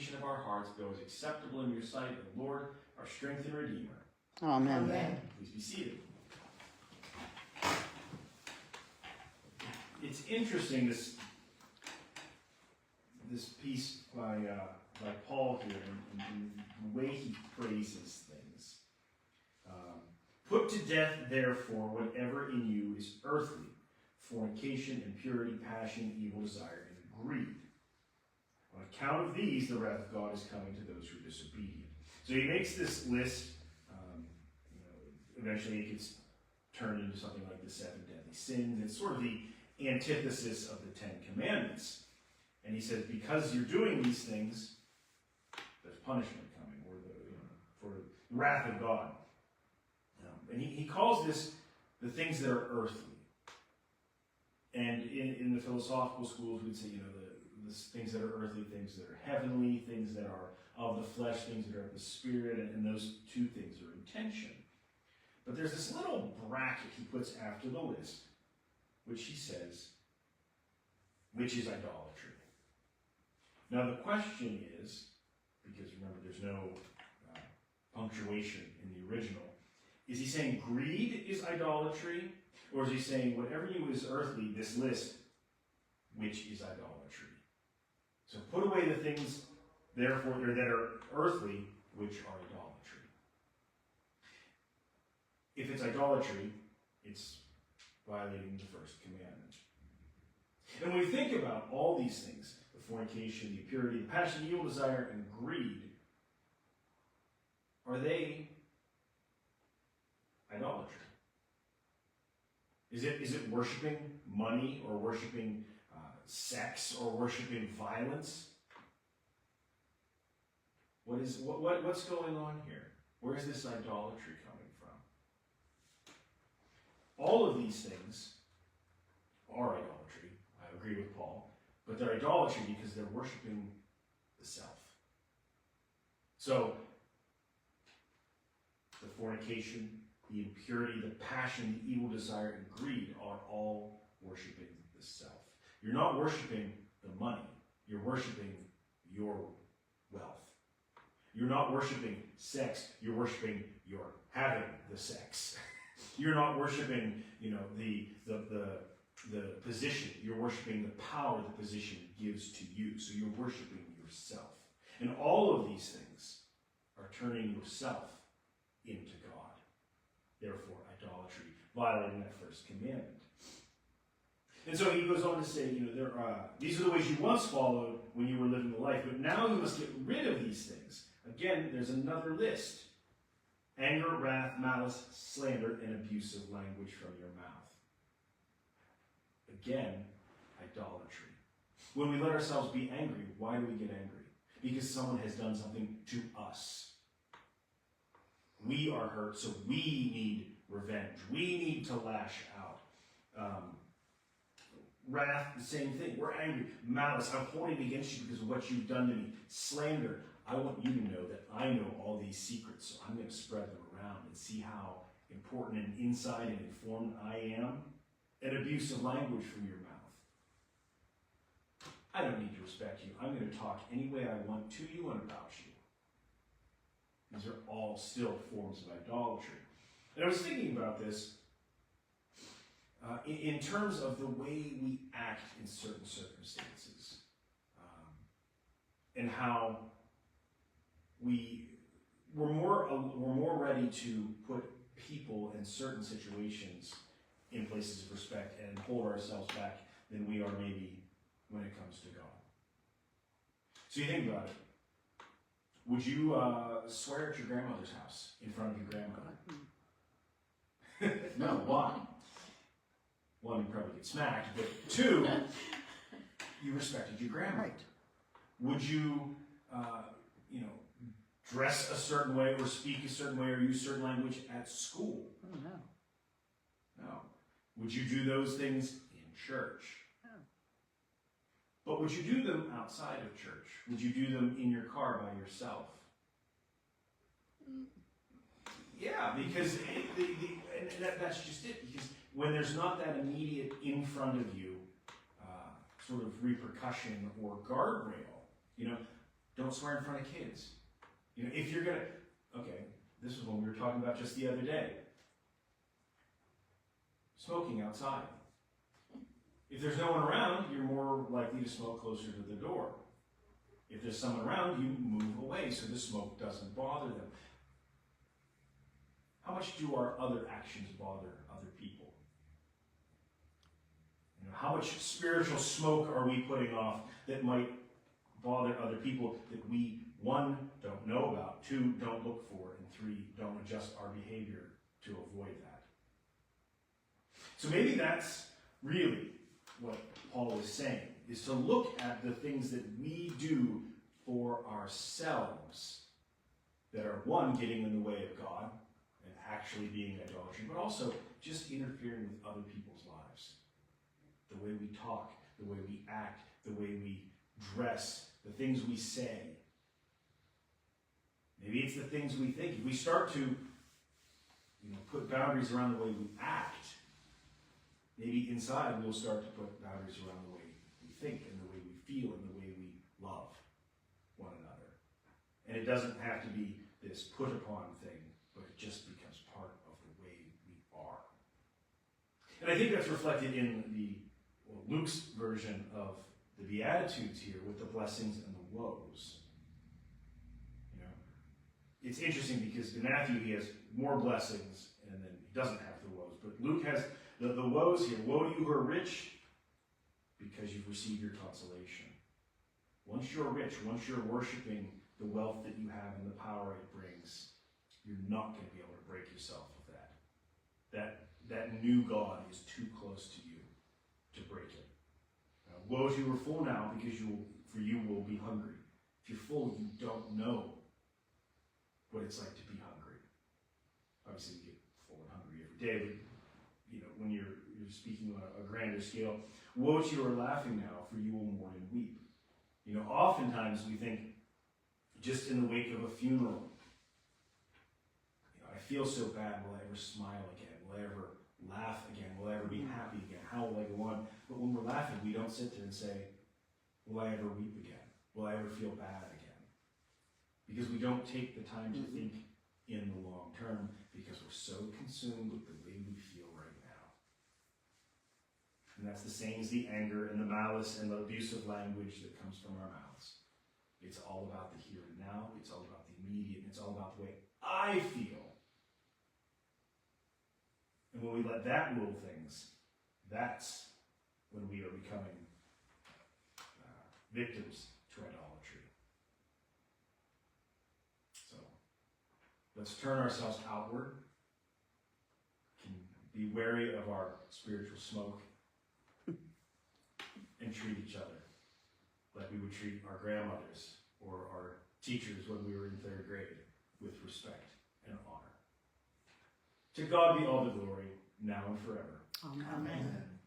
meditation of our hearts be always acceptable in your sight, O Lord, our strength and Redeemer. Amen. Amen. Please be seated. It's interesting, this piece by Paul here, and the way he phrases things. Put to death, therefore, whatever in you is earthly, fornication, impurity, passion, evil desire, and greed. On account of these, the wrath of God is coming to those who are disobedient. So he makes this list. Eventually it gets turned into something like the 7 deadly sins. It's sort of the antithesis of the 10 commandments. And he says, because you're doing these things, there's punishment coming, or for the wrath of God. And he calls this the things that are earthly. And in the philosophical schools, we'd say, the things that are earthly, things that are heavenly, things that are of the flesh, things that are of the spirit, and those two things are in tension. But there's this little bracket he puts after the list, which he says, which is idolatry. Now the question is, because remember there's no punctuation in the original, is he saying greed is idolatry? Or is he saying whatever you is earthly, this list, which is idolatry? So put away the things, therefore, that are earthly, which are idolatry. If it's idolatry, it's violating the first commandment. And when we think about all these things, the fornication, the impurity, the passion, evil desire, and greed, are they idolatry? Is it worshiping money, or worshiping sex, or worshiping violence? What's going on here? Where is this idolatry coming from? All of these things are idolatry. I agree with Paul, but they're idolatry because they're worshiping the self. So the fornication, the impurity, the passion, the evil desire, and greed are all worshiping the self. You're not worshiping the money. You're worshiping your wealth. You're not worshiping sex. You're worshiping your having the sex. You're not worshiping, the position. You're worshiping the power the position gives to you. So you're worshiping yourself. And all of these things are turning yourself into God. Therefore, idolatry, violating that first commandment. And so he goes on to say, these are the ways you once followed when you were living the life, but now you must get rid of these things. Again, there's another list. Anger, wrath, malice, slander, and abusive language from your mouth. Again, idolatry. When we let ourselves be angry, why do we get angry? Because someone has done something to us. We are hurt, so we need revenge. We need to lash out. Wrath, the same thing. We're angry. Malice, I'm holding against you because of what you've done to me. Slander, I want you to know that I know all these secrets, so I'm going to spread them around and see how important and inside and informed I am. And abusive language from your mouth. I don't need to respect you. I'm going to talk any way I want to you and about you. These are all still forms of idolatry. And I was thinking about this in terms of the way we act in certain circumstances, and how we're more ready to put people in certain situations in places of respect and hold ourselves back than we are maybe when it comes to God. So you think about it. Would you swear at your grandmother's house in front of your grandmother? No, why? One, you probably get smacked, but two, you respected your grandma. Right. Would you, dress a certain way or speak a certain way or use certain language at school? Oh, no. No. Would you do those things in church? No. But would you do them outside of church? Would you do them in your car by yourself? Yeah, because that's just it. Because when there's not that immediate in front of you sort of repercussion or guardrail, Don't swear in front of kids. You know, if you're gonna, okay, this is one we were talking about just the other day. Smoking outside. If there's no one around, you're more likely to smoke closer to the door. If there's someone around, you move away so the smoke doesn't bother them. How much do our other actions bother other people? You know, how much spiritual smoke are we putting off that might bother other people that we, one, don't know about, two, don't look for, and three, don't adjust our behavior to avoid that? So maybe that's really what Paul is saying, is to look at the things that we do for ourselves that are, one, getting in the way of God and actually being idolatry, but also just interfering with other people's lives. The way we talk, the way we act, the way we dress, the things we say. Maybe it's the things we think. If we start to, put boundaries around the way we act, maybe inside we'll start to put boundaries around the way we think and the way we feel and the way we love one another. And it doesn't have to be this put upon thing, but it just becomes part of the way we are. And I think that's reflected in Luke's version of the Beatitudes here with the blessings and the woes. It's interesting because in Matthew he has more blessings and then he doesn't have the woes. But Luke has the woes here. Woe to you who are rich, because you've received your consolation. Once you're rich, once you're worshiping the wealth that you have and the power it brings, you're not going to be able to break yourself of that. That new God is too close to you to break it. Woe to you who are full now, because for you will be hungry. If you're full, you don't know what it's like to be hungry. Obviously, you get full and hungry every day, but when you're speaking on a grander scale, woe to you who are laughing now, for you will mourn and weep. Oftentimes we think, just in the wake of a funeral, I feel so bad, will I ever smile again? Will I ever laugh again? Will I ever be happy again? How will I go on? But when we're laughing, we don't sit there and say, will I ever weep again? Will I ever feel bad again? Because we don't take the time to think in the long term, because we're so consumed with the way we feel right now. And that's the same as the anger and the malice and the abusive language that comes from our mouths. It's all about the here and now. It's all about the immediate. It's all about the way I feel. And when we let that rule things, that's when we are becoming victims to idolatry. So let's turn ourselves outward. Be wary of our spiritual smoke and treat each other like we would treat our grandmothers or our teachers when we were in 3rd grade, with respect and honor. To God be all the glory, now and forever. Amen. Amen.